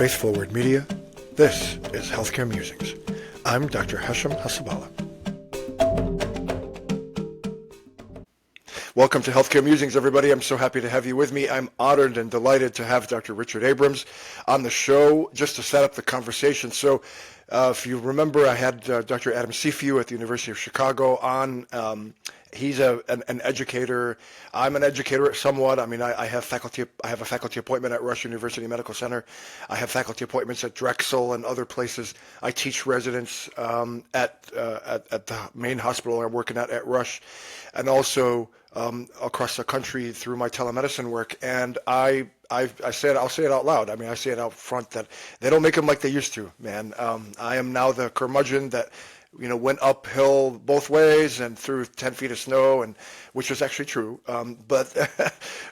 Faith Forward Media, this is Healthcare Musings. I'm Dr. Hashem Hasabala. Welcome to Healthcare Musings, everybody. I'm so happy to have you with me. I'm honored and delighted to have Dr. Richard Abrams on the show just to set up the conversation. So if you remember, I had Dr. Adam Seafiu at the University of Chicago on. He's an educator. I'm an educator somewhat. I mean, I have a faculty appointment at Rush University Medical Center. I have faculty appointments at Drexel and other places. I teach residents at the main hospital I'm working at Rush, and also across the country through my telemedicine work. And I'll say it out loud. I mean, I say it out front that they don't make them like they used to, man. I am now the curmudgeon that went uphill both ways and through 10 feet of snow, and which was actually true. But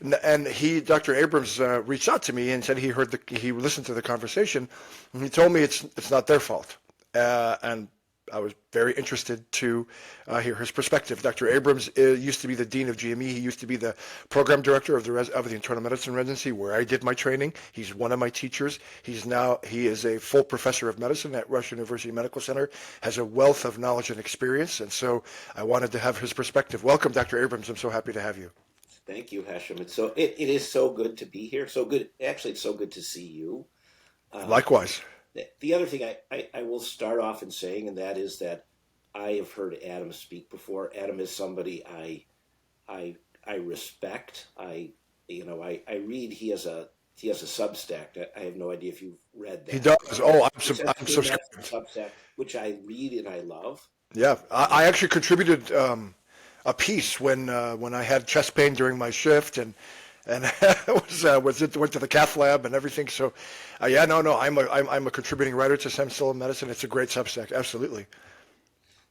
Dr. Abrams reached out to me and said he listened to the conversation, and he told me it's not their fault. And I was very interested to hear his perspective. Dr. Abrams used to be the dean of GME. He used to be the program director of the internal medicine residency where I did my training. He's one of my teachers. He is a full professor of medicine at Rush University Medical Center, has a wealth of knowledge and experience, and so I wanted to have his perspective. Welcome, Dr. Abrams. I'm so happy to have you. Thank you, Hashem. It is so good to be here. So good. Actually, it's so good to see you. Likewise. The other thing I will start off in saying, and that is that I have heard Adam speak before. Adam is somebody I respect. I read. He has a Substack. I have no idea if you've read that. He does. Oh, I'm subscribed. Substack, which I read and I love. Yeah, I actually contributed a piece when I had chest pain during my shift and went to the cath lab and everything. So, I'm a contributing writer to Stem Cell Medicine. It's a great Substack, absolutely.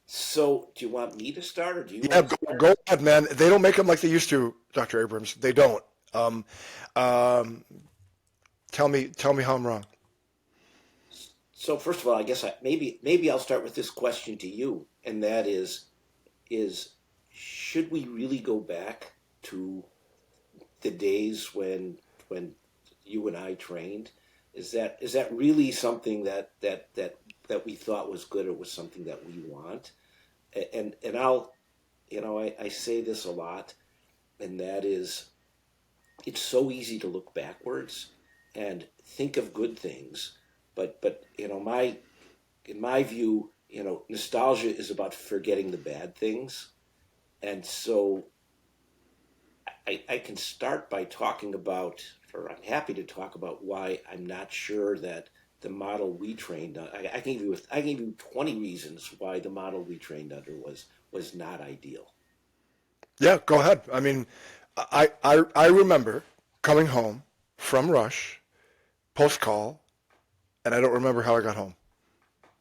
So, do you want me to start, or do you? Yeah, go ahead, man. They don't make them like they used to, Dr. Abrams. They don't. Tell me how I'm wrong. So, first of all, I guess maybe I'll start with this question to you, and that is should we really go back to the days when you and I trained? Is that really something that we thought was good, or was something that we want? And I say this a lot, and that is, it's so easy to look backwards and think of good things, but in my view, nostalgia is about forgetting the bad things, and so I can start by talking about, or I'm happy to talk about, why I'm not sure that the model we trained on. I can give you 20 reasons why the model we trained under was not ideal. Yeah, go ahead. I mean, I remember coming home from Rush post call, and I don't remember how I got home.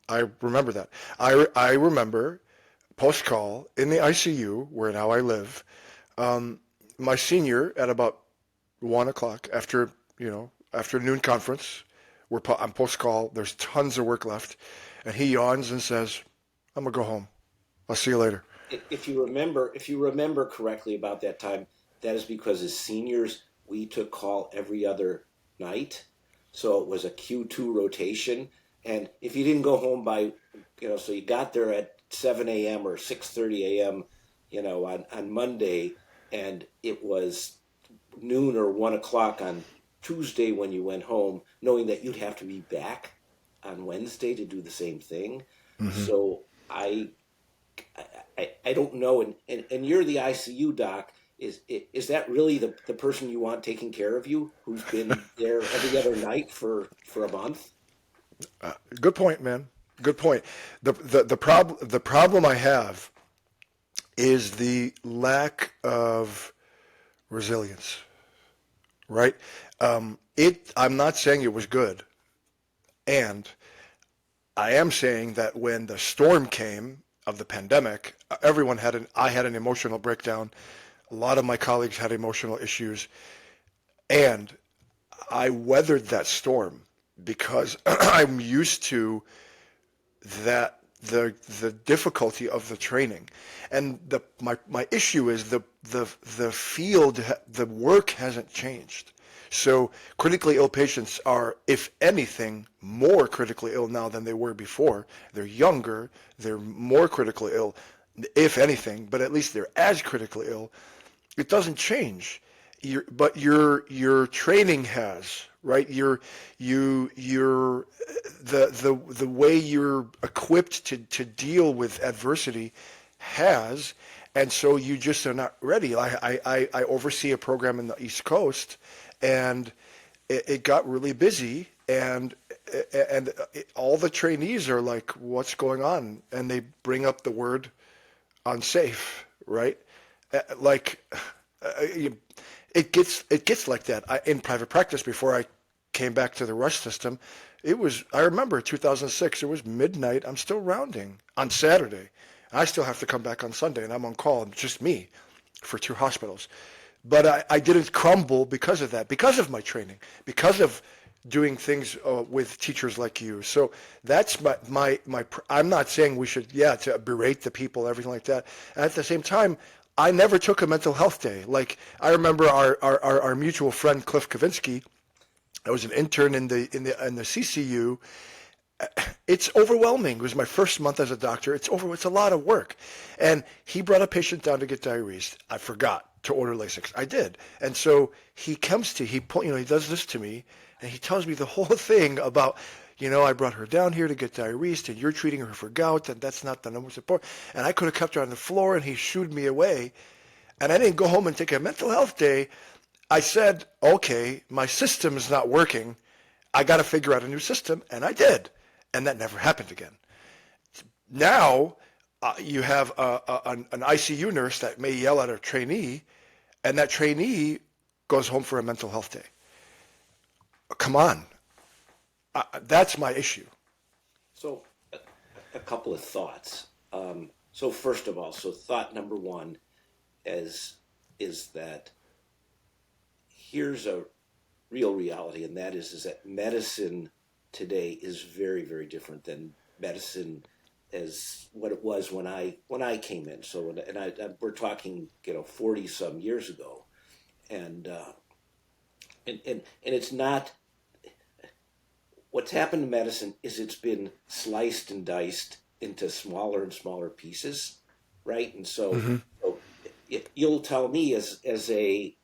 I remember that. I remember post call in the ICU where now I live. My senior at about 1 o'clock after noon conference, I'm post call. There's tons of work left, and he yawns and says, "I'm gonna go home. I'll see you later." If you remember correctly about that time, that is because as seniors we took call every other night, so it was a Q2 rotation. And if you didn't go home by, so you got there at 7 a.m. or 6:30 a.m., on Monday, and it was noon or 1 o'clock on Tuesday when you went home, knowing that you'd have to be back on Wednesday to do the same thing. Mm-hmm. So I don't know. And you're the ICU doc. Is that really the person you want taking care of you, who's been there every other night for a month? Good point, man. Good point. The problem I have is the lack of resilience, right? I'm not saying it was good, and I am saying that when the storm came of the pandemic, I had an emotional breakdown. A lot of my colleagues had emotional issues, and I weathered that storm because I'm used to that the difficulty of the training, and my issue is the field, the work hasn't changed. So critically ill patients are, if anything, more critically ill now than they were before. They're younger, they're more critically ill, if anything, but at least they're as critically ill. It doesn't change. But your training has, right? Your the way you're equipped to deal with adversity has, and so you just are not ready. I oversee a program in the East Coast, and it got really busy, and all the trainees are like, "What's going on?" And they bring up the word unsafe, right? Like it gets like that. In private practice, before I came back to the rush system, I remember 2006. It was midnight. I'm still rounding on Saturday. I still have to come back on Sunday, and I'm on call. It's just me for two hospitals. But I didn't crumble because of that, because of my training, because of doing things with teachers like you. So that's my. I'm not saying we should, to berate the people, everything like that. And at the same time, I never took a mental health day. Like I remember our mutual friend Cliff Kavinsky. I was an intern in the CCU. It's overwhelming. It was my first month as a doctor. It's a lot of work. And he brought a patient down to get diuresed. I forgot to order Lasix. I did. And so he comes to, he does this to me, and he tells me the whole thing about, I brought her down here to get diuresed, and you're treating her for gout, and that's not the number support. And I could have kept her on the floor, and he shooed me away. And I didn't go home and take a mental health day. I said, okay, my system is not working. I got to figure out a new system, and I did. And that never happened again. Now, you have an ICU nurse that may yell at a trainee, and that trainee goes home for a mental health day. Come on. That's my issue. So, a couple of thoughts. So first of all, thought number one is that here's a real reality, and that is that medicine today is very, very different than medicine as what it was when I came in. So, we're talking 40 some years ago, and it's not. What's happened to medicine is it's been sliced and diced into smaller and smaller pieces, right? And so you'll tell me as a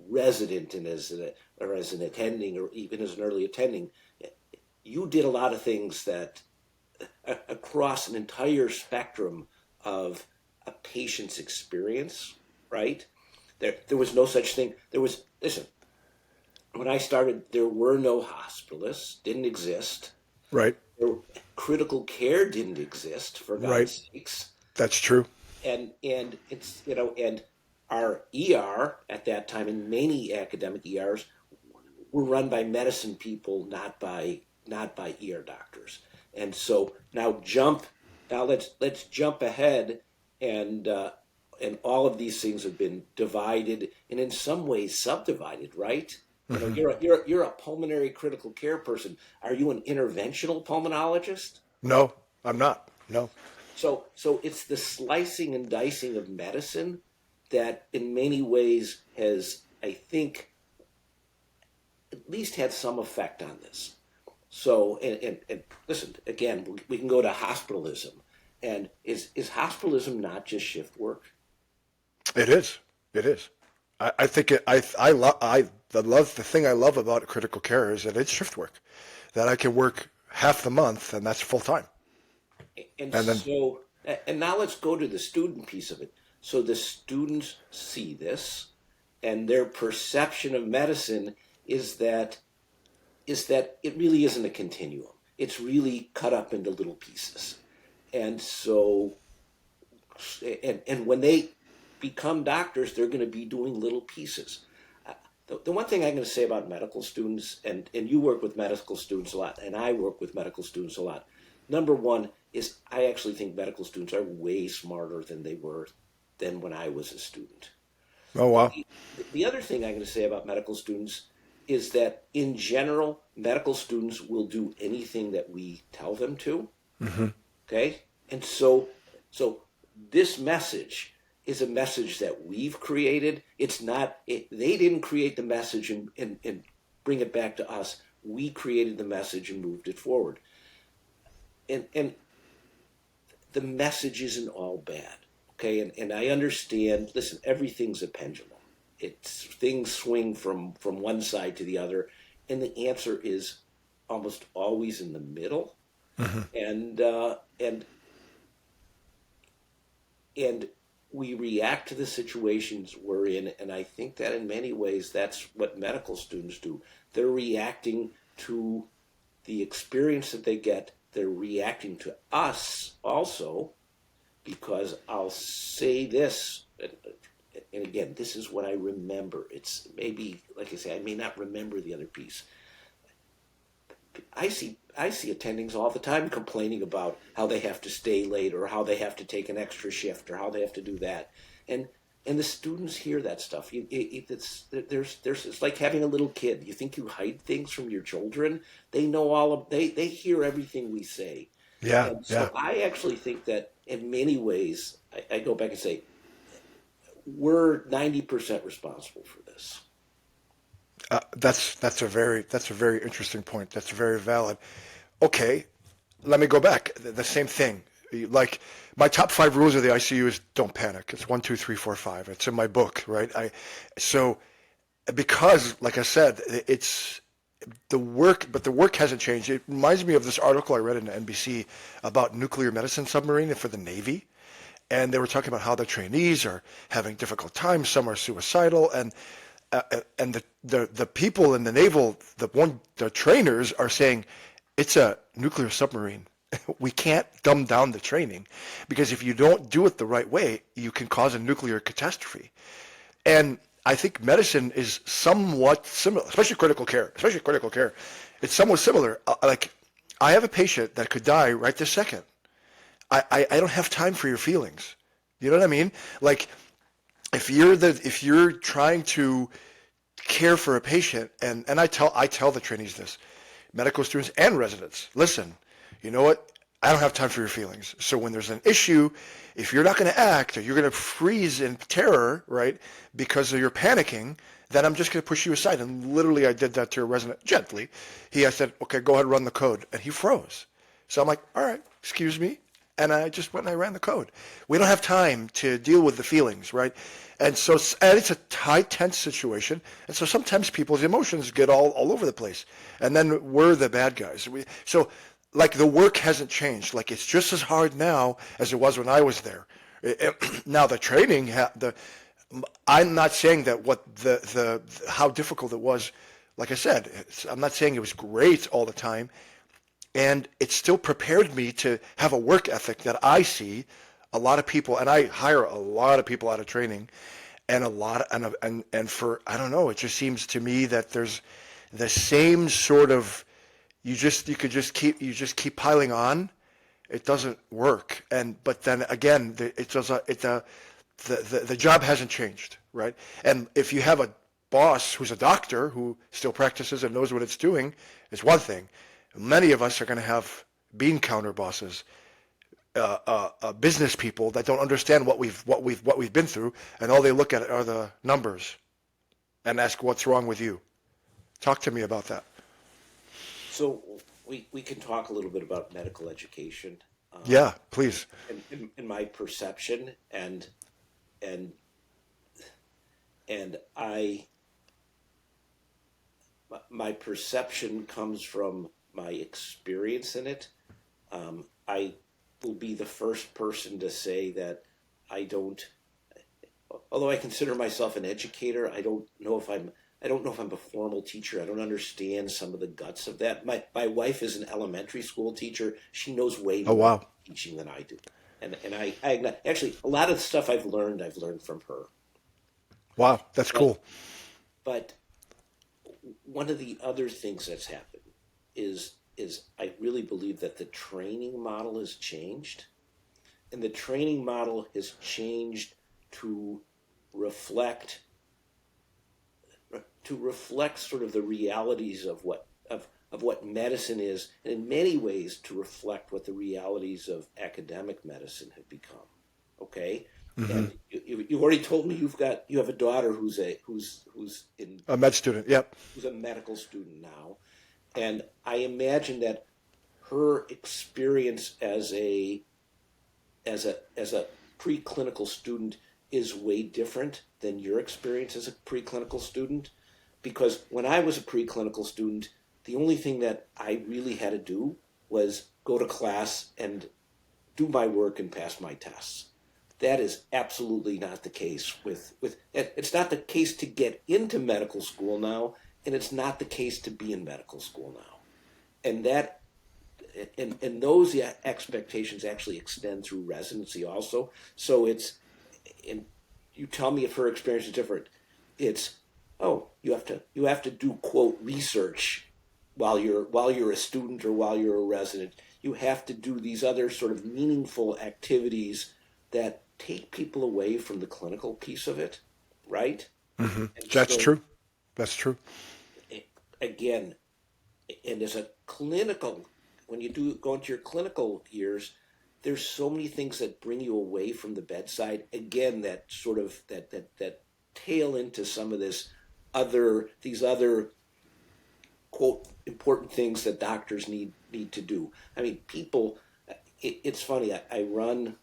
resident and as an attending or even as an early attending, you did a lot of things that across an entire spectrum of a patient's experience, right? There was no such thing. Listen, when I started, there were no hospitalists, didn't exist. Right. Critical care didn't exist, for God's sakes. That's true. And it's and our ER at that time, and many academic ERs, were run by medicine people, not by ER doctors. And so now let's jump ahead, and all of these things have been divided and in some ways subdivided, right? You're a pulmonary critical care person. Are you an interventional pulmonologist? No, I'm not. No. So it's the slicing and dicing of medicine that in many ways has, I think, at least had some effect on this. So, and listen, again, we can go to hospitalism. And is hospitalism not just shift work? It is. It is. I think the thing I love about critical care is that it's shift work, that I can work half the month and that's full time. And now let's go to the student piece of it. So the students see this, and their perception of medicine is that it really isn't a continuum. It's really cut up into little pieces. And so, and when they become doctors, they're going to be doing little pieces. The one thing I'm going to say about medical students, and you work with medical students a lot, and I work with medical students a lot. Number one is I actually think medical students are way smarter than they were than when I was a student. Oh, wow. The other thing I'm going to say about medical students is that in general, medical students will do anything that we tell them to. Mm-hmm. Okay? And so this message is a message that we've created. It's not, they didn't create the message and bring it back to us. We created the message and moved it forward. And the message isn't all bad. Okay. And I understand, listen, everything's a pendulum. It's things swing from one side to the other. And the answer is almost always in the middle. Mm-hmm. And we react to the situations we're in, and I think that in many ways that's what medical students do. They're reacting to the experience that they get. They're reacting to us also, because I'll say this, and again, this is what I remember. It's maybe, like I say, I may not remember the other piece. I see attendings all the time complaining about how they have to stay late, or how they have to take an extra shift, or how they have to do that, and the students hear that stuff. It's like having a little kid. You think you hide things from your children? They know they hear everything we say. Yeah, And yeah. so I actually think that in many ways, I go back and say we're 90% responsible for this. That's a very interesting point. That's very valid. Okay, let me go back. The same thing. Like my top 5 rules of the ICU is don't panic. It's 1, 2, 3, 4, 5. It's in my book, right? So because, like I said, it's the work, but the work hasn't changed. It reminds me of this article I read in NBC about nuclear medicine submarine for the Navy, and they were talking about how the trainees are having difficult times. Some are suicidal, and the people in the naval, the trainers are saying it's a nuclear submarine. We can't dumb down the training, because if you don't do it the right way, you can cause a nuclear catastrophe. And I think medicine is somewhat similar, especially critical care. It's somewhat similar. Like I have a patient that could die right this second. I don't have time for your feelings. You know what I mean? Like if you're trying to care for a patient, and I tell the trainees this, medical students and residents, listen, you know what? I don't have time for your feelings. So when there's an issue, if you're not going to act, or you're going to freeze in terror, right, because you're panicking, then I'm just going to push you aside. And literally, I did that to a resident gently. I said, okay, go ahead and run the code, and he froze. So I'm like, all right, excuse me. And I just went and I ran the code. We don't have time to deal with the feelings, right? And it's a high tense situation. And so sometimes people's emotions get all over the place. And then we're the bad guys. So like the work hasn't changed. Like it's just as hard now as it was when I was there. Now the training, I'm not saying that how difficult it was. Like I said, I'm not saying it was great all the time. And it still prepared me to have a work ethic that I see a lot of people, and I hire a lot of people out of training, and for, I don't know, it just seems to me that there's the same sort of, you could just keep piling on. It doesn't work. But then again, the job hasn't changed, right? And if you have a boss who's a doctor who still practices and knows what it's doing, it's one thing. Many of us are going to have bean counter bosses, business people that don't understand what we've been through, and all they look at are the numbers, and ask what's wrong with you. Talk to me about that. So we can talk a little bit about medical education. Yeah, please. In my perception, and my perception comes from my experience in it. I will be the first person to say that although I consider myself an educator, I don't know if I'm a formal teacher. I don't understand some of the guts of that. My wife is an elementary school teacher. She knows way more about teaching than I do. And I actually, a lot of the stuff I've learned from her. Wow, that's cool. But one of the other things that's happened is I really believe that the training model has changed, and the training model has changed to reflect sort of the realities of what medicine is, and in many ways to reflect what the realities of academic medicine have become. Okay, Hmm. and you already told me you have a daughter A med student. Yep. who's a medical student now, and I imagine that her experience as a preclinical student is way different than your experience as a preclinical student. Because when I was a preclinical student, the only thing that I really had to do was go to class and do my work and pass my tests. That is absolutely not the case with it's not the case to get into medical school now, and it's not the case to be in medical school now. And that and those expectations actually extend through residency also. So it's and you tell me if her experience is different. It's oh you have to do quote research while you're a student or while you're a resident. You have to do these other sort of meaningful activities that take people away from the clinical piece of it, right? Hmm. And That's so true. That's true. again, and as a clinical, when you do go into your clinical years, there's so many things that bring you away from the bedside. Again, that sort of that tail into some of these other quote important things that doctors need to do. I mean, people. It's funny. I run.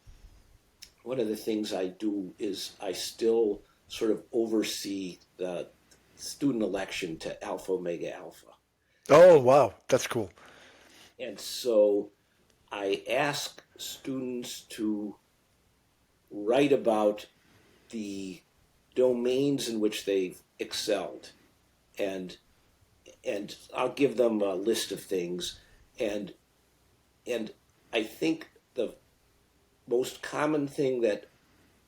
One of the things I do is I still sort of oversee the student election to Alpha Omega Alpha. Oh, wow. That's cool. And so I ask students to write about the domains in which they've excelled, and I'll give them a list of things, and and I think the most common thing that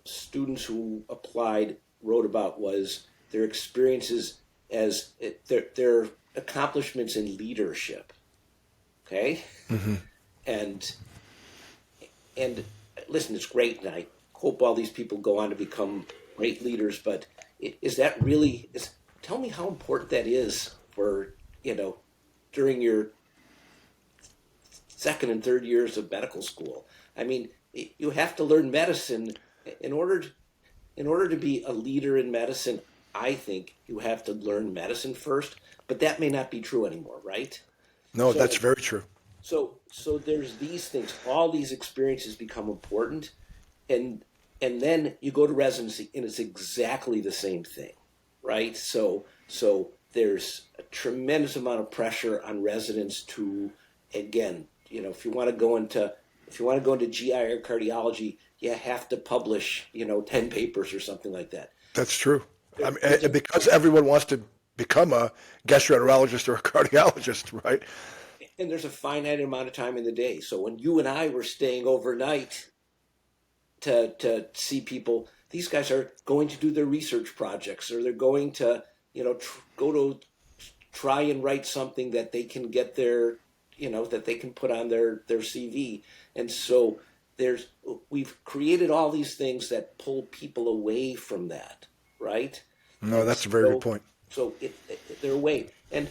students who applied wrote about was their experiences as their accomplishments in leadership. Okay, Hmm. and and listen, it's great, and I hope all these people go on to become great leaders. But is that really? Tell me how important that is for during your second and third years of medical school. I mean, you have to learn medicine in order to, in order to be a leader in medicine. I think you have to learn medicine first, but that may not be true anymore, right? No, that's So very true. so there's these things. All these experiences become important, and then you go to residency, and it's exactly the same thing, right? So there's a tremendous amount of pressure on residents to, again, if you want to go into GI or cardiology, you have to publish 10 papers or something like that. That's true. I mean, There's a because everyone wants to become a gastroenterologist or a cardiologist, right? and there's a finite amount of time in the day. So when you and I were staying overnight to see people, these guys are going to do their research projects, or they're going to go to try and write something that they can get that they can put on their CV. And so there's we've created all these things that pull people away from that, right? No, And that's a very good so point. they're away. And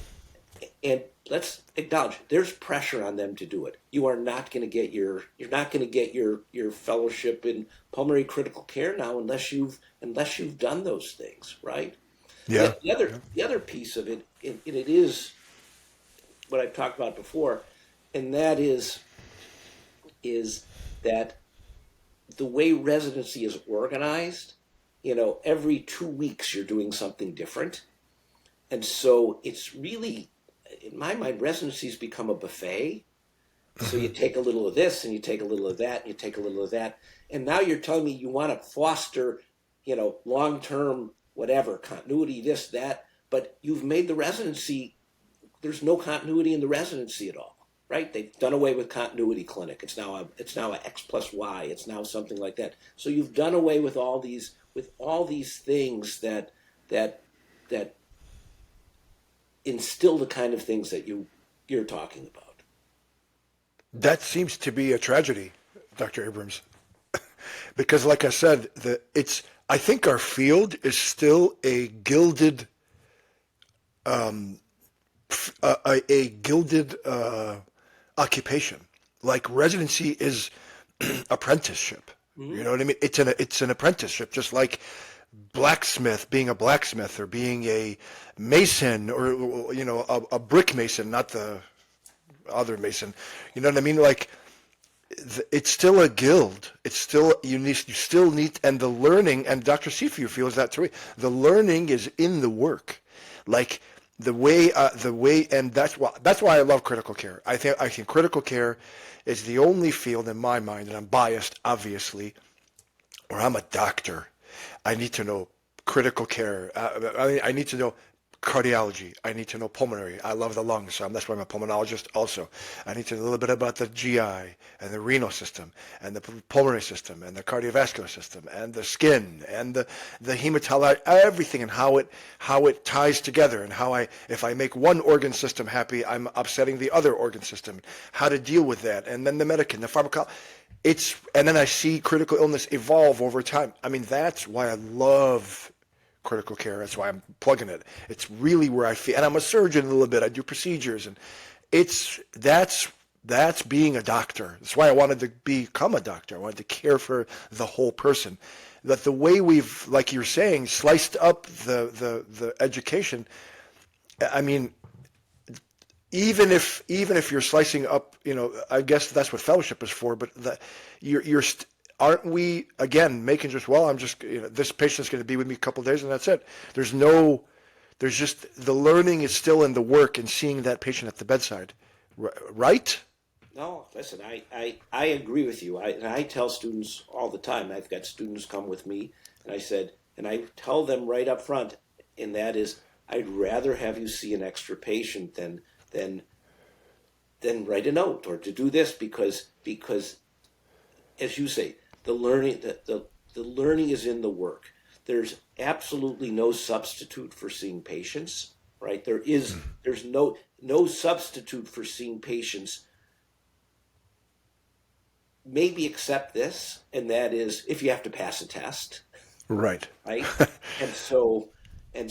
let's acknowledge there's pressure on them to do it. You're not going to get your fellowship in pulmonary critical care now unless you've done those things, right? Yeah. Yeah. The other piece of it, and it is what I've talked about before, and that is that the way residency is organized, every 2 weeks you're doing something different. And so it's really, in my mind, residencies become a buffet. So you Hmm. take a little of this and you take a little of that and you take a little of that. And now you're telling me you want to foster, long term, whatever, continuity, this, that, but you've made the residency, there's no continuity in the residency at all. Right? They've done away with continuity clinic. It's now a X plus Y. It's now something like that. So you've done away with all these things that that instill the kind of things that you're talking about. That seems to be a tragedy, Dr. Abrams, because, like I said, I think our field is still a gilded occupation. Like residency is apprenticeship. Hmm. You know what I mean? It's an apprenticeship, just like blacksmith being a blacksmith or being a mason or a brick mason, not the other mason. You know what I mean? Like it's still a guild. It's still you still need, and the learning, and Dr. Sifu feels that too. The learning is in the work, like the way, and that's why I love critical care. I think critical care is the only field in my mind, and I'm biased, obviously, or I'm a doctor. I need to know critical care. I need to know cardiology. I need to know pulmonary. I love the lungs, so that's why I'm a pulmonologist also. I need to know a little bit about the GI and the renal system and the pulmonary system and the cardiovascular system and the skin and the hematology, everything, and how it ties together, and how if I make one organ system happy, I'm upsetting the other organ system. How to deal with that, and then the medicine, the pharmacology. And then I see critical illness evolve over time. I mean, that's why I love critical care. That's why I'm plugging it. It's really where I feel, and I'm a surgeon a little bit. I do procedures, and that's being a doctor. That's why I wanted to become a doctor. I wanted to care for the whole person. That the way we've, like you're saying, sliced up the education. I mean, even if you're slicing up, I guess that's what fellowship is for. But aren't we again making just, well, I'm just, this patient's going to be with me a couple of days and that's it. There's just the learning is still in the work and seeing that patient at the bedside, right? No, listen, I agree with you. And I tell students all the time. I've got students come with me, and I tell them right up front, and that is, I'd rather have you see an extra patient than than write a note or to do this, because as you say, the learning is in the work. There's absolutely no substitute for seeing patients, right? There's no substitute for seeing patients, maybe except this, and that is if you have to pass a test, Right. right? And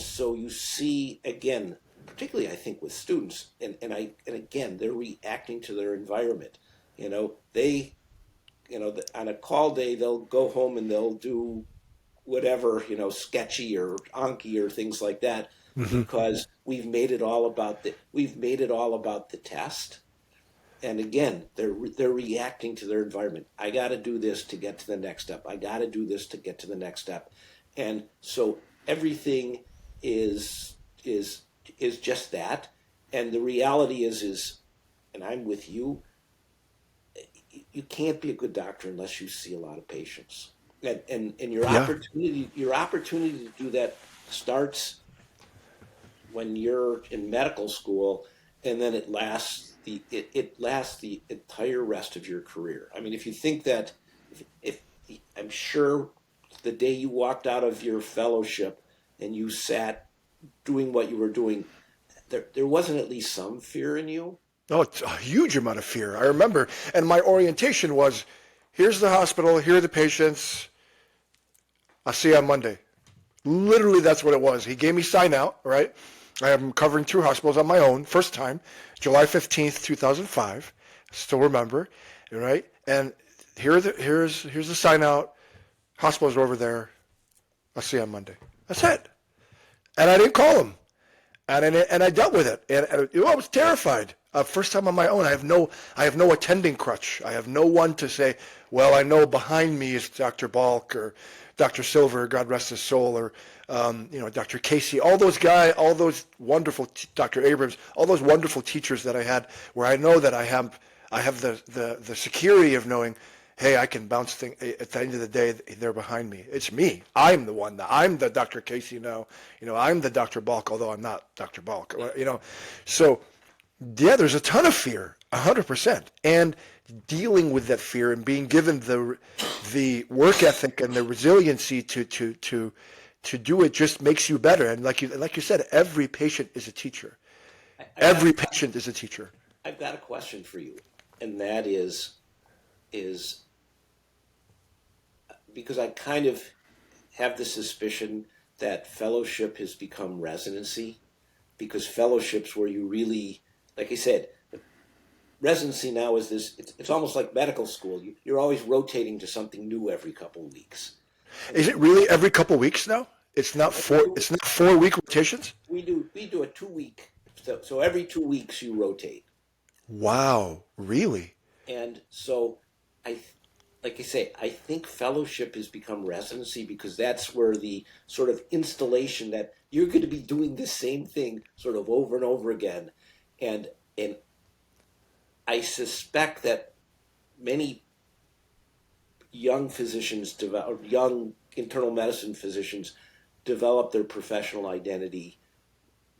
so you see again, particularly I think with students, and again they're reacting to their environment. They on a call day they'll go home and they'll do whatever, sketchy or Anki or things like that, Hmm. because we've made it all about the test. And again, they're reacting to their environment. I got to do this to get to the next step. I got to do this to get to the next step. And so everything is is is just that. And the reality is, and I'm with you. You can't be a good doctor unless you see a lot of patients. And your Yeah. opportunity to do that starts when you're in medical school, and then it lasts the entire rest of your career. I mean, if you think that, if I'm sure the day you walked out of your fellowship and you sat doing what you were doing, there wasn't at least some fear in you. Oh, it's a huge amount of fear. I remember, and my orientation was, here's the hospital, here are the patients. I'll see you on Monday. Literally, that's what it was. He gave me sign out, right? I am covering two hospitals on my own, first time, July 15th, 2005. Still remember, right? And here's the sign out. Hospitals are over there. I'll see you on Monday. That's it. And I didn't call him. And I dealt with it. And I was terrified. First time on my own. I have no attending crutch. I have no one to say, well, I know behind me is Dr. Balk or Dr. Silver, God rest his soul, or Dr. Casey. All those guys, all those wonderful, Dr. Abrams, all those wonderful teachers that I had, where I know that I have the security of knowing, hey, I can bounce things. At the end of the day, they're behind me. It's me. I'm the one. I'm the Dr. Casey now. I'm the Dr. Balk, although I'm not Dr. Balk. So yeah, there's a ton of fear, 100%, and dealing with that fear and being given the work ethic and the resiliency to do it just makes you better. And like you said, every patient is a teacher. I got Every patient is a teacher. I've got a question for you, and that is because I kind of have the suspicion that fellowship has become residency, because fellowships where you really, like I said, residency now is this. It's almost like medical school. You're always rotating to something new every couple of weeks. And Is it really every couple weeks now? It's not four. It's not 4 week rotations. we do a 2 week. So every 2 weeks you rotate. Wow, really? And so I, like I say, I think fellowship has become residency because that's where the sort of installation that you're going to be doing the same thing sort of over and over again. And I suspect that many young physicians develop, young internal medicine physicians develop their professional identity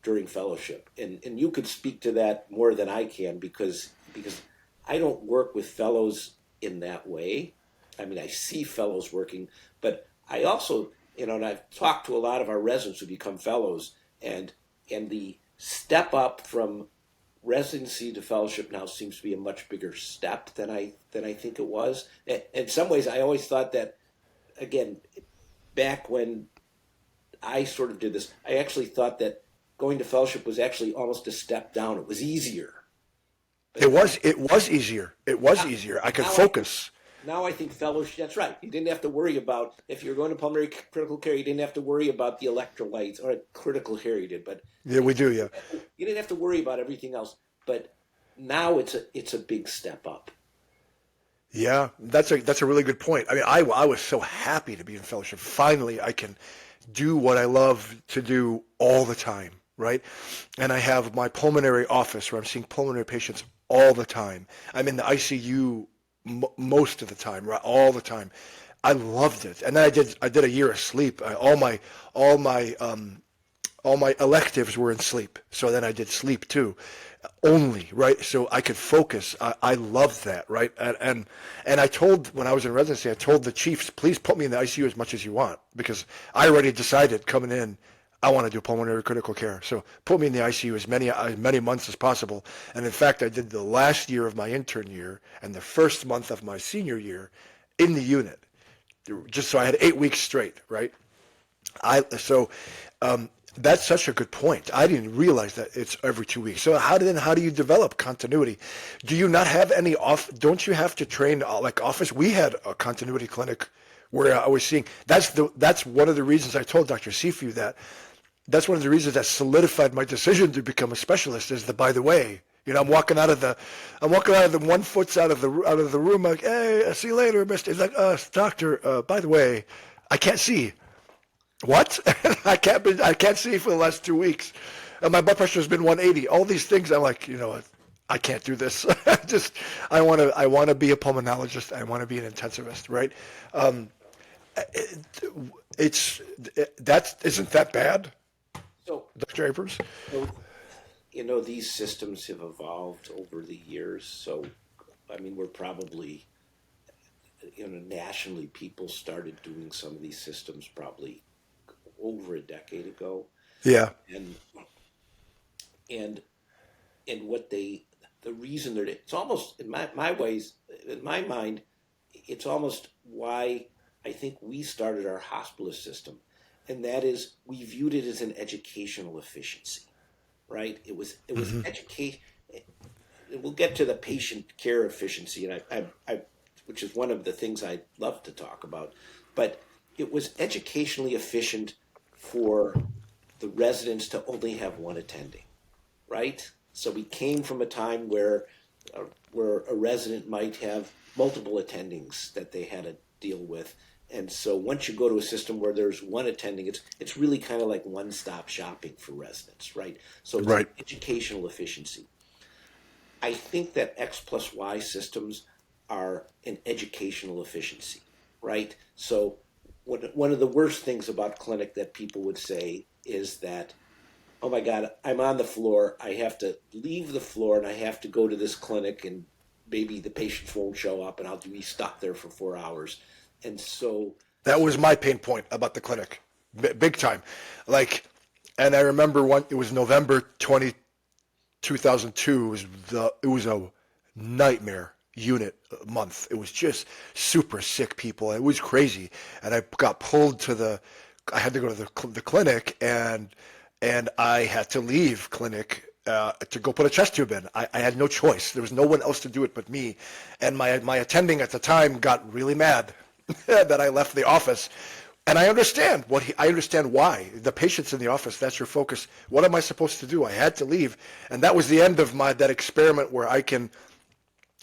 during fellowship. And you could speak to that more than I can because I don't work with fellows in that way. I mean, I see fellows working, but I also, and I've talked to a lot of our residents who become fellows, and the step up from residency to fellowship now seems to be a much bigger step than I think it was. In some ways, I always thought that, again, back when I sort of did this, I actually thought that going to fellowship was actually almost a step down. It was easier. It was easier. It was easier. I could focus. Now I think fellowship, that's right. You didn't have to worry about, if you're going to pulmonary critical care, you didn't have to worry about the electrolytes, or critical care you did, but Yeah, we do. Yeah. you didn't have to worry about everything else. But now it's a big step up. Yeah, that's a really good point. I mean, I was so happy to be in fellowship. Finally, I can do what I love to do all the time, right? And I have my pulmonary office where I'm seeing pulmonary patients all the time. I'm in the ICU most of the time, right? All the time. I loved it. And then I did a year of sleep. All my electives were in sleep. So then I did sleep too, only, right? So I could focus. I loved that, right? And I told, when I was in residency, I told the chiefs, please put me in the ICU as much as you want, because I already decided coming in, I want to do pulmonary critical care. So put me in the ICU as many months as possible. And in fact, I did the last year of my intern year and the first month of my senior year in the unit, just so I had 8 weeks straight, right? So that's such a good point. I didn't realize that it's every 2 weeks. So how do you develop continuity? Do you not have any don't you have to train like office? We had a continuity clinic where I was seeing, that's one of the reasons I told Dr. Sifu that. That's one of the reasons that solidified my decision to become a specialist, is by the way, I'm walking out of the 1 foot out of the room, like, hey, I'll see you later, mister. He's like, doctor, by the way, I can't see. What? I can't see for the last 2 weeks. And my blood pressure has been 180. All these things, I'm like, I can't do this. I want to be a pulmonologist. I want to be an intensivist, right? Isn't that bad, So, Dr. Abrams? these systems have evolved over the years. So, I mean, we're probably, nationally, people started doing some of these systems probably over a decade ago. Yeah. And what the reason it's almost, in my mind, it's almost why I think we started our hospitalist system. And that is, we viewed it as an educational efficiency, right? It was education. We'll get to the patient care efficiency, and I which is one of the things I love to talk about. But it was educationally efficient for the residents to only have one attending, right? So we came from a time where a resident might have multiple attendings that they had to deal with. And so once you go to a system where there's one attending, it's really kind of like one-stop shopping for residents, right? So it's Right. educational efficiency. I think that X plus Y systems are an educational efficiency, right? So one of the worst things about clinic that people would say is that, oh my God, I'm on the floor, I have to leave the floor and I have to go to this clinic, and maybe the patients won't show up and I'll be stuck there for 4 hours. And so That was my pain point about the clinic, big time. And I remember it was November 2002. It was a nightmare unit month. It was just super sick people. It was crazy. And I got pulled I had to go to the clinic, and I had to leave clinic to go put a chest tube in. I had no choice. There was no one else to do it but me. And my attending at the time got really mad that I left the office. And I understand I understand why. The patient's in the office, that's your focus. What am I supposed to do? I had to leave. And that was the end of that experiment where I can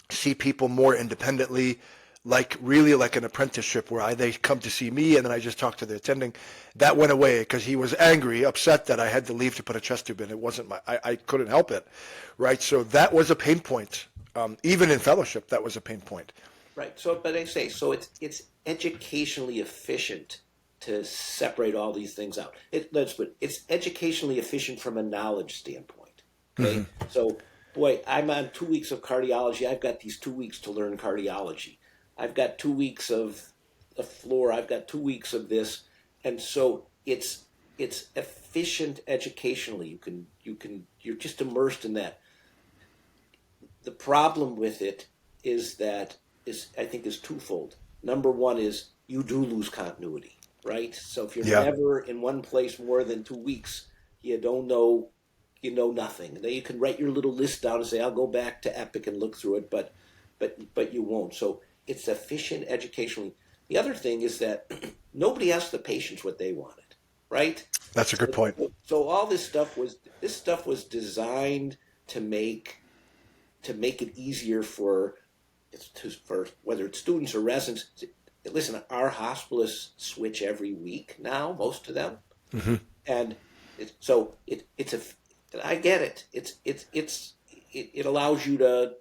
see people more independently, really like an apprenticeship where they come to see me and then I just talk to the attending. That went away because he was angry, upset that I had to leave to put a chest tube in. It wasn't I couldn't help it, right? So that was a pain point. Even in fellowship, that was a pain point. Right. So, but I say, so it's educationally efficient to separate all these things out. It's educationally efficient from a knowledge standpoint. Okay. Mm-hmm. So, boy, I'm on 2 weeks of cardiology. I've got these 2 weeks to learn cardiology. I've got 2 weeks of the floor. I've got 2 weeks of this, and so it's efficient educationally. You're just immersed in that. The problem with it is I think is twofold. Number one is you do lose continuity, right? So if you're never in one place more than 2 weeks, you don't know, you know nothing. Then you can write your little list down and say, I'll go back to Epic and look through it, but you won't. So it's efficient educationally. The other thing is that nobody asked the patients what they wanted, right? That's a good point. So all this stuff was designed to make it easier for whether it's students or residents. Listen, our hospitalists switch every week now, most of them, mm-hmm. And I get it. It allows you to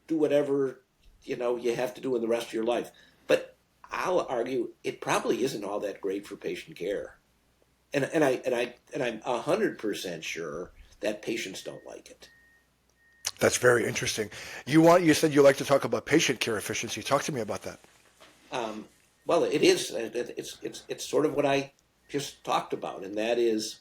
do whatever you have to do in the rest of your life. But I'll argue it probably isn't all that great for patient care, and I'm 100% sure that patients don't like it. That's very interesting. You said you like to talk about patient care efficiency. Talk to me about that. Well, it is. It's sort of what I just talked about, and that is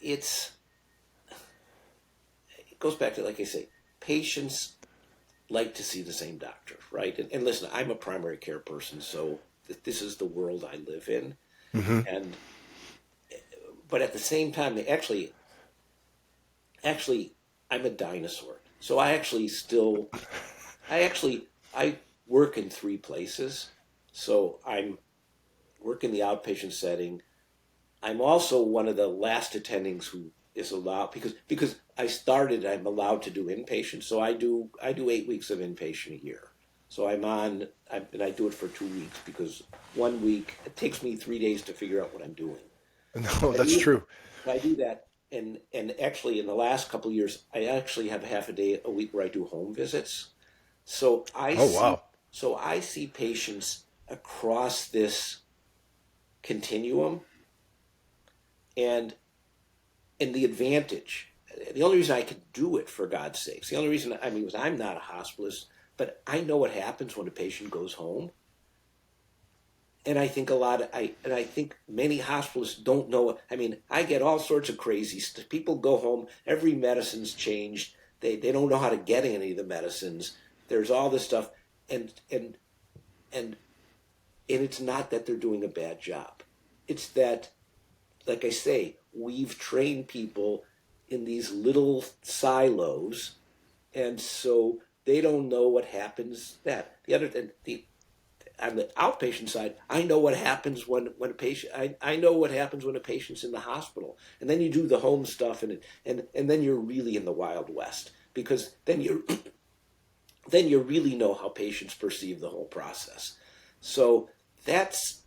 it goes back to, like I say, patients like to see the same doctor, right? And listen, I'm a primary care person, so this is the world I live in. Mm-hmm. But at the same time, actually, I'm a dinosaur. So I work in 3 places. So I'm work in the outpatient setting. I'm also one of the last attendings who is allowed, because I'm allowed to do inpatient. So I do 8 weeks of inpatient a year. So and I do it for 2 weeks because 1 week, it takes me 3 days to figure out what I'm doing. No, that's true. I do that. And actually in the last couple of years, I actually have half a day a week where I do home visits. So I see patients across this continuum, and the advantage, the only reason I could do it, for God's sakes, the only reason, was I'm not a hospitalist, but I know what happens when a patient goes home. And I think I think many hospitalists don't know. I get all sorts of crazy stuff. People go home, every medicine's changed. They don't know how to get any of the medicines. There's all this stuff, and it's not that they're doing a bad job. It's that, like I say, we've trained people in these little silos, and so they don't know what happens. On the outpatient side, I know what happens when a patient. I know what happens when a patient's in the hospital, and then you do the home stuff, and then you're really in the Wild West, because then you really know how patients perceive the whole process. So it's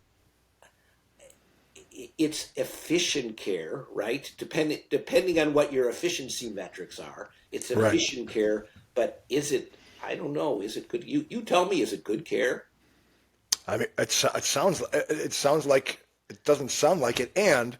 efficient care, right? Depending on what your efficiency metrics are, it's efficient right. care. But is it? I don't know. Is it good? You tell me. Is it good care? It sounds like it doesn't sound like it, and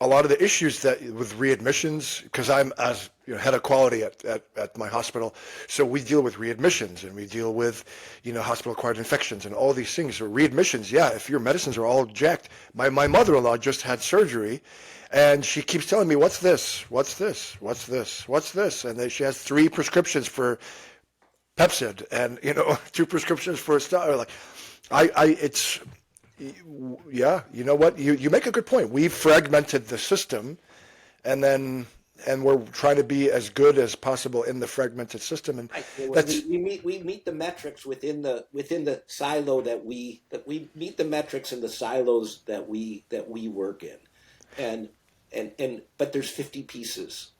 a lot of the issues that with readmissions, because I'm as head of quality at my hospital, so we deal with readmissions and we deal with hospital-acquired infections and all these things. So readmissions, if your medicines are all jacked. My mother-in-law just had surgery, and she keeps telling me, "What's this? What's this? What's this? What's this?" And then she has 3 prescriptions for Pepsid and 2 prescriptions for a Yeah, you know what? You make a good point. We've fragmented the system, and then and we're trying to be as good as possible in the fragmented system, and Right. that's We meet the metrics within the silo that we meet the metrics in the silos that we work in, and but there's 50 pieces,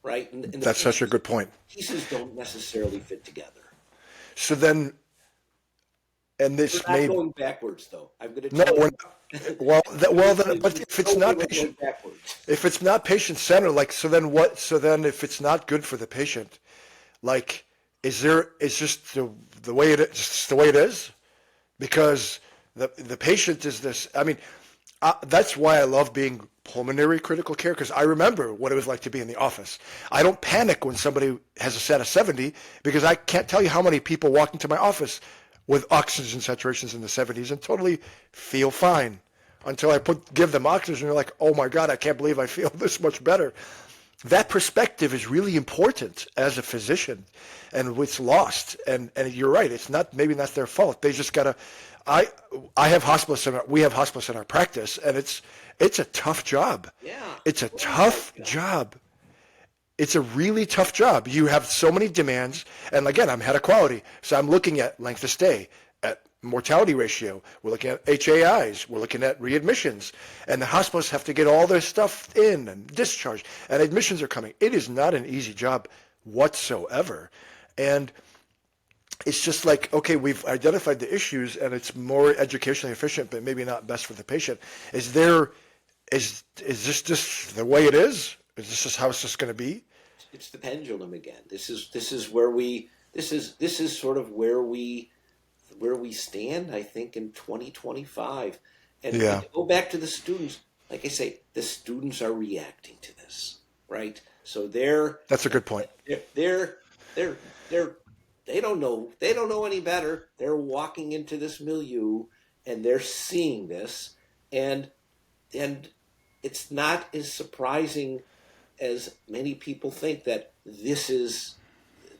right? And the that's such a good point. pieces don't necessarily fit together. So then, and We're this not may going backwards, though. I'm going to no, tell we're, you. but No way we're going backwards. if it's not patient centered, like so then what? So then if it's not good for the patient, like is just the way it is, just the way it is, because the patient is this. I mean, that's why I love being pulmonary critical care because I remember what it was like to be in the office. I don't panic when somebody has a SAT of 70 because I can't tell you how many people walk into my office with oxygen saturations in the 70s and totally feel fine until I give them oxygen. They're like, oh my God, I can't believe I feel this much better. That perspective is really important as a physician, and it's lost. And you're right. It's not maybe not their fault. They just gotta. I I have hospitalists in our, we have hospitalists in our practice, and it's a tough job. Yeah. It's a tough job. It's a really tough job. You have so many demands, and again, I'm head of quality, so I'm looking at length of stay, at mortality ratio. We're looking at HAIs. We're looking at readmissions, and the hospitalists have to get all their stuff in and discharged, and admissions are coming. It is not an easy job whatsoever, and it's just like, okay, we've identified the issues, and it's more educationally efficient, but maybe not best for the patient. Is this just the way it is? Is this just how it's just going to be? It's the pendulum again. This is where we this is sort of where we stand. I think in 2025, and Yeah, to go back to the students. Like I say, the students are reacting to this, right? So that's a good point. they're they don't know any better. They're walking into this milieu and they're seeing this, and and it's not as surprising as many people think that this is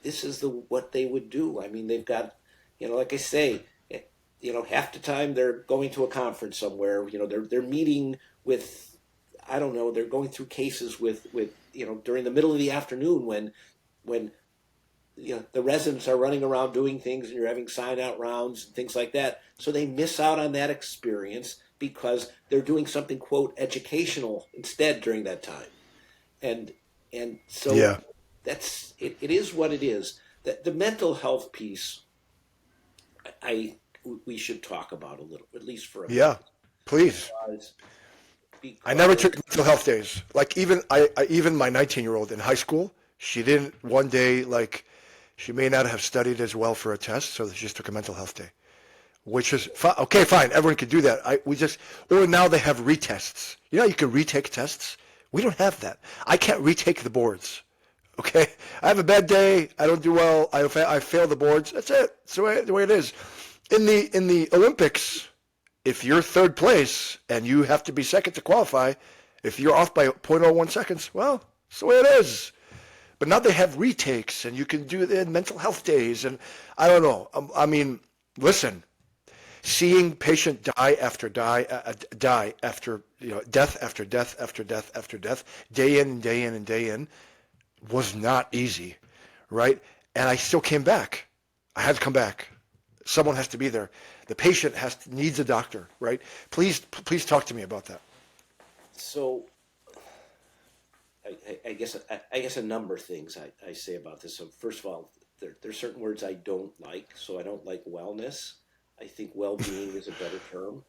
the what they would do. I mean, they've got, like I say, half the time they're going to a conference somewhere. They're meeting with, I don't know, they're going through cases with during the middle of the afternoon when the residents are running around doing things and you're having sign out rounds and things like that. So they miss out on that experience because they're doing something, quote, educational instead during that time. And so Yeah, it is what it is. The mental health piece, I we should talk about a little, at least for a minute, yeah, please. because I never because took mental health days. Like even my 19-year-old in high school, she didn't one day like she may not have studied as well for a test, so she just took a mental health day, which is okay, fine. Everyone could do that. Or now they have retests. You can retake tests. We don't have that. I can't retake the boards. Okay, I have a bad day. I don't do well. I fail the boards. That's it. It's the way it is. In the Olympics, if you're third place and you have to be second to qualify, if you're off by zero point zero 0.01 seconds, well, it's the way it is. But now they have retakes, and you can do the mental health days, and I don't know. I mean, listen, seeing patient die after death after death after death after death, day in and day in and day in, was not easy, right? And I still came back. I had to come back. Someone has to be there. The patient needs a doctor, right? Please talk to me about that. so I guess a number of things I say about this. So first of all, there's certain words I don't like. So I don't like wellness. I think well-being is a better term,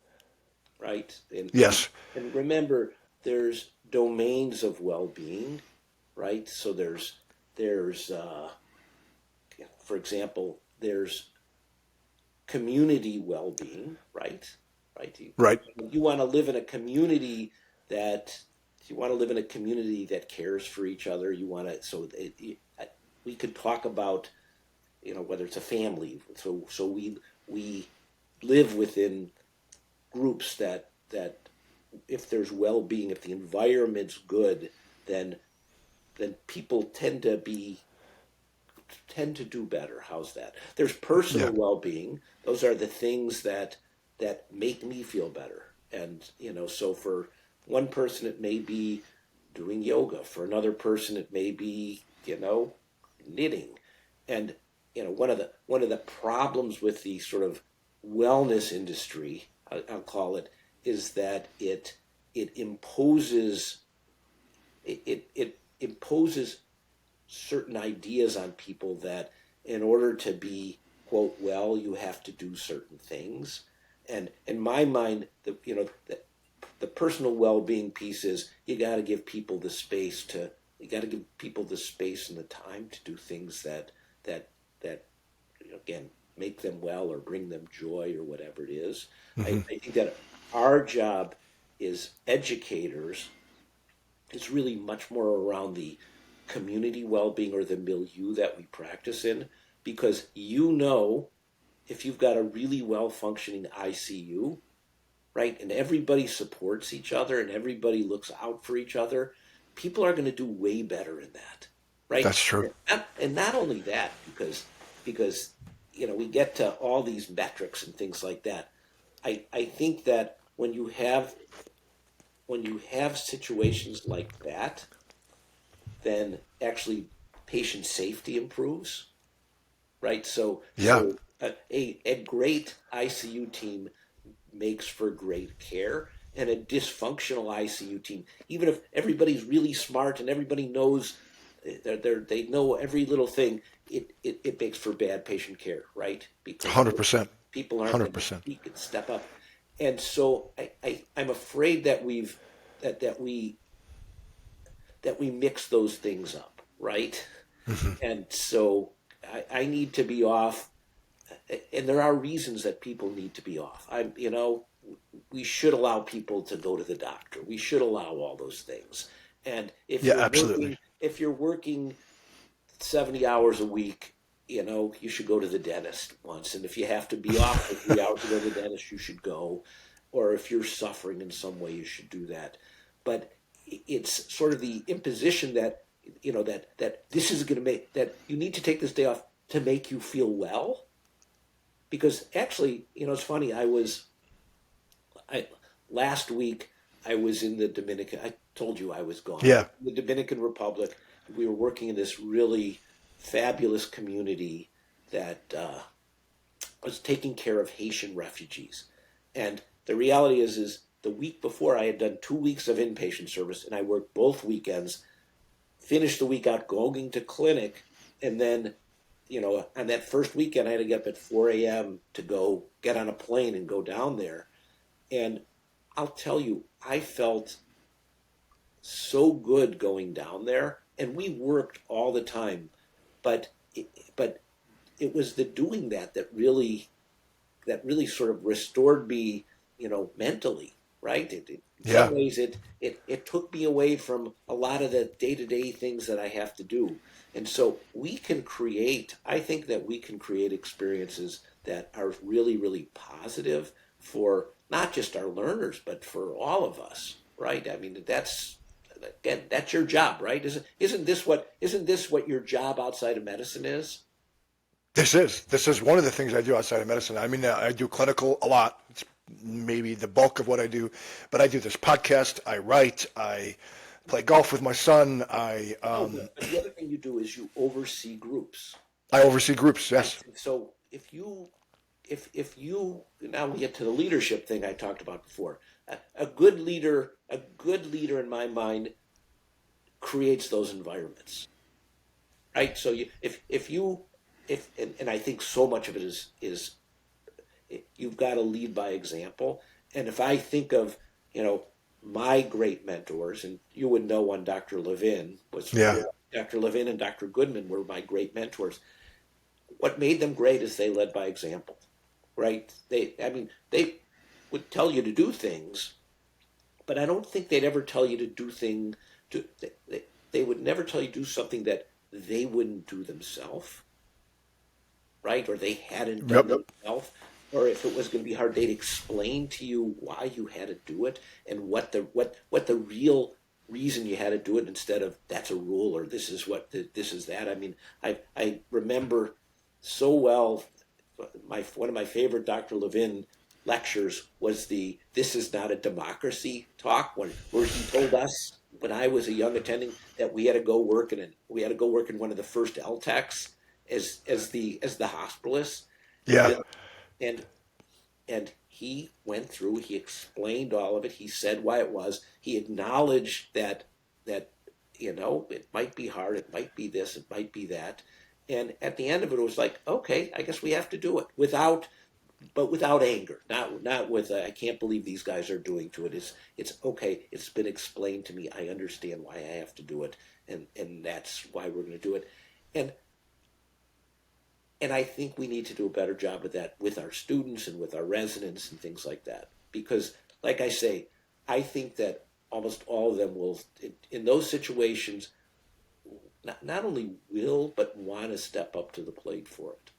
right? Yes, And remember, there's domains of well-being, right? So there's for example, there's community well-being, right? Right. right. You want to live in a community that you want to live in a community that cares for each other. You want to we could talk about whether it's a family. So we live within groups that if there's well-being, if the environment's good, then people tend to do better. How's that? There's personal Yeah, well-being. Those are the things that that make me feel better. And, so for one person, it may be doing yoga. For another person, it may be, knitting. And, one of the problems with the sort of wellness industry, I'll call it, is that it imposes it imposes certain ideas on people that in order to be quote well, you have to do certain things. And in my mind, the personal well-being piece is you got to give people the space and the time to do things that again make them well or bring them joy or whatever it is. I think that our job is educators is really much more around the community well-being or the milieu that we practice in, because if you've got a really well-functioning ICU, right, and everybody supports each other and everybody looks out for each other, people are going to do way better in that, right? That's true. And not only that, because we get to all these metrics and things like that. I think that when you have situations like that, then actually patient safety improves, right? So a great ICU team makes for great care, and a dysfunctional ICU team, even if everybody's really smart and everybody knows they know every little thing, it makes for bad patient care, right? Because 100%. people aren't going to speak and step up. And so I'm afraid that we mix those things up, right? And so I need to be off, and there are reasons that people need to be off. We should allow people to go to the doctor. We should allow all those things. And if you're working 70 hours a week, you should go to the dentist once. And if you have to be off for 3 hours to go to the dentist, you should go. Or if you're suffering in some way, you should do that. But it's sort of the imposition that, that this is going to make, that you need to take this day off to make you feel well. Because actually, it's funny, last week I was in the Dominican, I told you I was gone. Yeah. The Dominican Republic. We were working in this really fabulous community that was taking care of Haitian refugees. And the reality is the week before I had done 2 weeks of inpatient service, and I worked both weekends, finished the week out going to clinic, and then, on that first weekend I had to get up at 4 a.m. to go get on a plane and go down there. And I'll tell you, I felt so good going down there, and we worked all the time, but it was the doing that really sort of restored me, mentally, right? In some ways, it took me away from a lot of the day-to-day things that I have to do. And so I think that we can create experiences that are really, really positive for not just our learners, but for all of us, right? I mean, that's your job, right? Isn't this what your job outside of medicine is? This is one of the things I do outside of medicine. I mean, I do clinical a lot. It's maybe the bulk of what I do, but I do this podcast. I write. I play golf with my son. But the other thing you do is you oversee groups. I oversee groups. Yes. So if you now we get to the leadership thing I talked about before. A good leader in my mind creates those environments, right? So and I think so much of it is you've got to lead by example. And if I think of my great mentors, and you would know one, Dr. Levin Dr. Levin and Dr. Goodman were my great mentors. What made them great is they led by example, right? They would tell you to do things, but I don't think they'd ever tell you to do they would never tell you to do something that they wouldn't do themselves, right? Or they hadn't done themselves. Or if it was going to be hard, they'd explain to you why you had to do it and what the real reason you had to do it, instead of that's a rule or this is that. I mean, I remember so well one of my favorite Dr. Levin lectures was the "This is not a democracy" talk, where he told us when I was a young attending that we had to go work in one of the first LTACs as the hospitalist, Yeah. and and and he went through, he explained all of it, he said why it was, he acknowledged that it might be hard, it might be this, it might be that, and at the end of it was like, okay, I guess we have to do it without anger, not with I can't believe these guys are doing to it. It's okay, it's been explained to me, I understand why I have to do it, and that's why we're going to do it. And and I think we need to do a better job of that with our students and with our residents and things like that. Because, like I say, I think that almost all of them will, in those situations, not only will, but want to step up to the plate for it.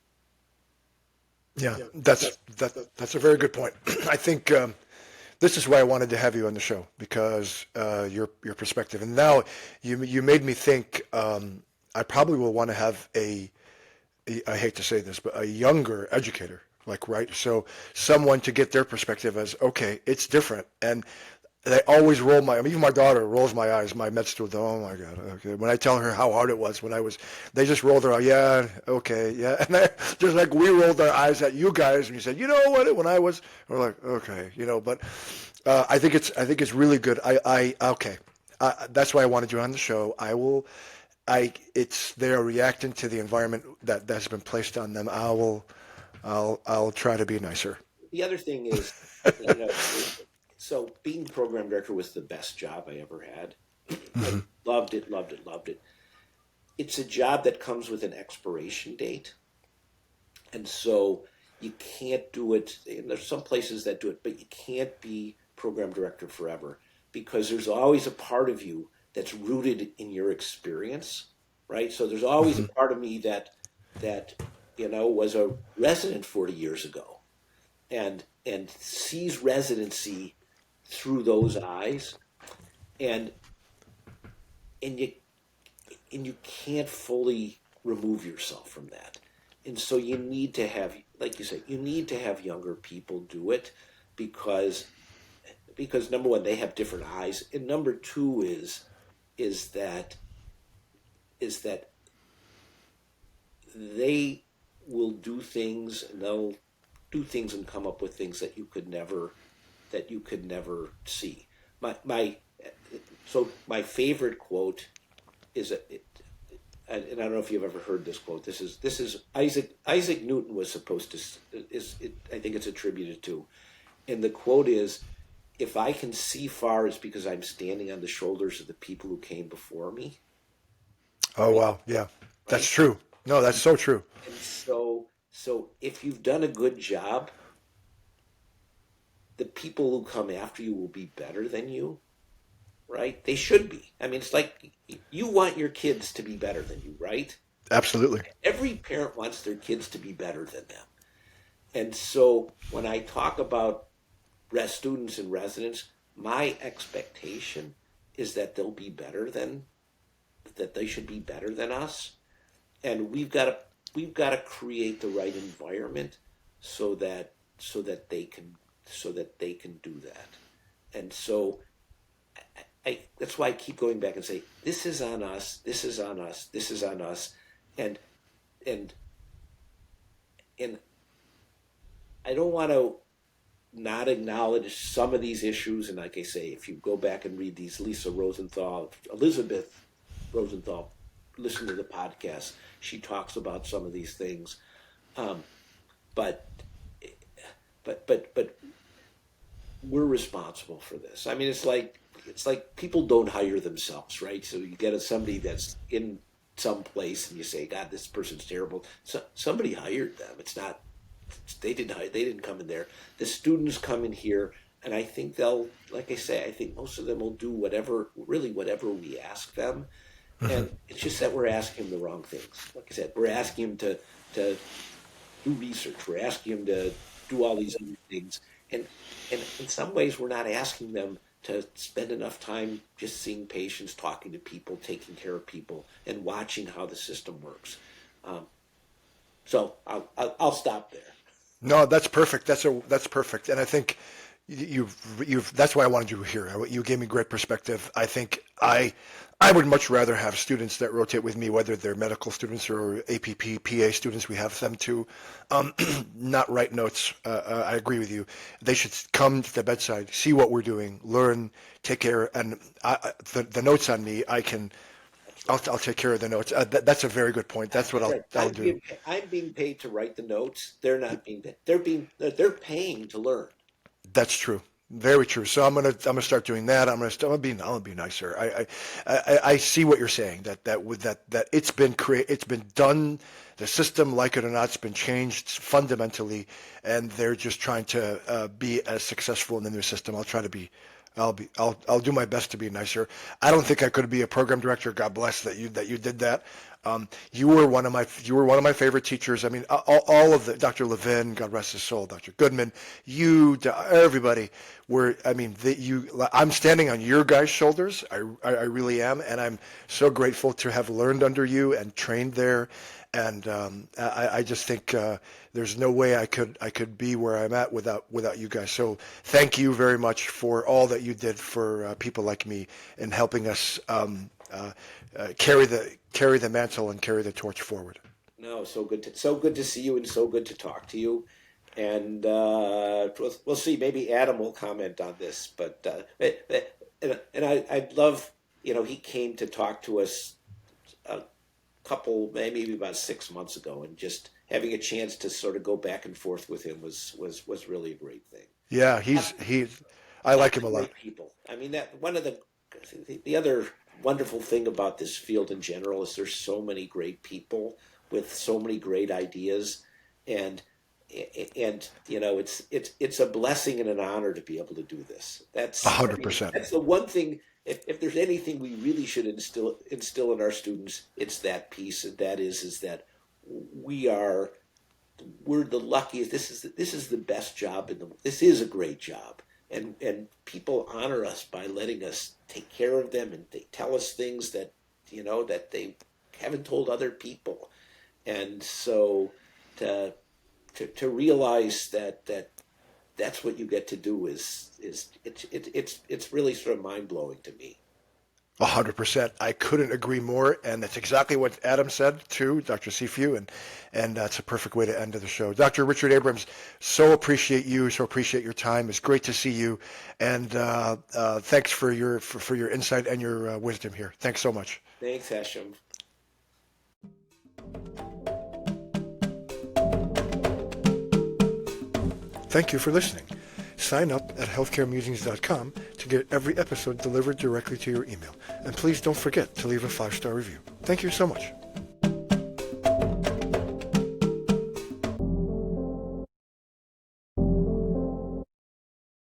Yeah, that's a very good point. I think this is why I wanted to have you on the show because your perspective. And now you made me think. I probably will want to have I hate to say this, but a younger educator, like, right? So someone to get their perspective as, okay, it's different. And they always even my daughter rolls my eyes, my med student, oh my God, okay. When I tell her how hard it was they just roll their eyes, yeah, okay, yeah. And just like we rolled our eyes at you guys and you said, you know what, we're like, okay, but I think it's really good. Okay. That's why I wanted you on the show. They're reacting to the environment that's been placed on them. I'll try to be nicer. The other thing is, you know, so being program director was the best job I ever had. I Hmm. loved it, loved it, loved it. It's a job that comes with an expiration date, and so you can't do it. And there's some places that do it, but you can't be program director forever because there's always a part of you that's rooted in your experience, right? So there's always a Hmm. part of me that was a resident 40 years ago and sees residency through those eyes, and and you and you can't fully remove yourself from that. And so you need to have, like you say, you need to have younger people do it because number one, they have different eyes, and number two is that is that they will do things and they'll do things and come up with things that you could never see. My so my favorite quote is and I don't know if you've ever heard this quote. This is Isaac Newton was supposed to I think it's attributed to, and the quote is, "If I can see far, it's because I'm standing on the shoulders of the people who came before me." Oh Right, wow, yeah, that's right. true. No, that's so true. And so if you've done a good job, the people who come after you will be better than you, right? They should be. I mean, it's like you want your kids to be better than you, right? Absolutely. Every parent wants their kids to be better than them. And so when I talk about students and residents, my expectation is that they should be better than us, and we've got to create the right environment so that so that they can do that. And so that's why I keep going back and say this is on us, this is on us, this is on us, and and and I don't want to not acknowledge some of these issues. And like I say, if you go back and read these Elizabeth Rosenthal, listen to the podcast, she talks about some of these things. Um, but but we're responsible for this. I mean, it's like people don't hire themselves, right? So you get somebody that's in some place and you say, God, this person's terrible. So somebody hired them. It's not they didn't come in there. The students come in here, and I think like I say, I think most of them will do whatever we ask them, Hmm. and it's just that we're asking them the wrong things. Like I said, we're asking them to do research. We're asking them to do all these other things, and in some ways, we're not asking them to spend enough time just seeing patients, talking to people, taking care of people, and watching how the system works. Um, so I'll stop there. No, that's perfect. That's perfect. And I think you've that's why I wanted you here. You gave me great perspective. I think I would much rather have students that rotate with me, whether they're medical students or APP, PA students. We have them too. Um, not write notes. I agree with you. They should come to the bedside, see what we're doing, learn, take care. And the notes on me, I can. That's right. I'll take care of the notes. That's a very good point. That's what That's right. I'll do. I'm being paid to write the notes. They're not being paid. They're paying to learn. That's true. Very true. So I'm gonna start doing that. I'm gonna be nicer. I see what you're saying. That it's been done. The system, like it or not, has been changed fundamentally, and they're just trying to be as successful in the new system. I'll try to be. I'll do my best to be nicer. I don't think I could be a program director. God bless that you did that. You were one of my favorite teachers. I mean, all of the Dr. Levin, God rest his soul, Dr. Goodman, everybody were. I mean, I'm standing on your guys' shoulders. I really am, and I'm so grateful to have learned under you and trained there. And I just think there's no way I could be where I'm at without you guys. So thank you very much for all that you did for people like me in helping us carry the mantle and carry the torch forward. No, so good to see you, and so good to talk to you. And we'll see. Maybe Adam will comment on this, but and I'd love, he came to talk to us a couple, maybe about 6 months ago, and just having a chance to sort of go back and forth with him was really a great thing. Yeah, I like Lots him of a lot. great people. I mean, that one of the other wonderful thing about this field in general is there's so many great people with so many great ideas, and it's a blessing and an honor to be able to do this. I mean, 100%. that's the one thing. If there's anything we really should instill in our students, it's that piece, and that is that we are we're the luckiest. This is the best job in the. This is a great job, and people honor us by letting us take care of them, and they tell us things that that they haven't told other people, and so to realize that's what you get to do it's really sort of mind blowing to me. 100%. I couldn't agree more, and that's exactly what Adam said too, Dr. Sifu, and that's a perfect way to end the show. Dr. Richard Abrams, so appreciate you, so appreciate your time. It's great to see you, and thanks for your insight and your wisdom here. Thanks so much. Thanks, Hashem. Thank you for listening. Sign up at healthcaremusings.com to get every episode delivered directly to your email. And please don't forget to leave a 5-star review. Thank you so much.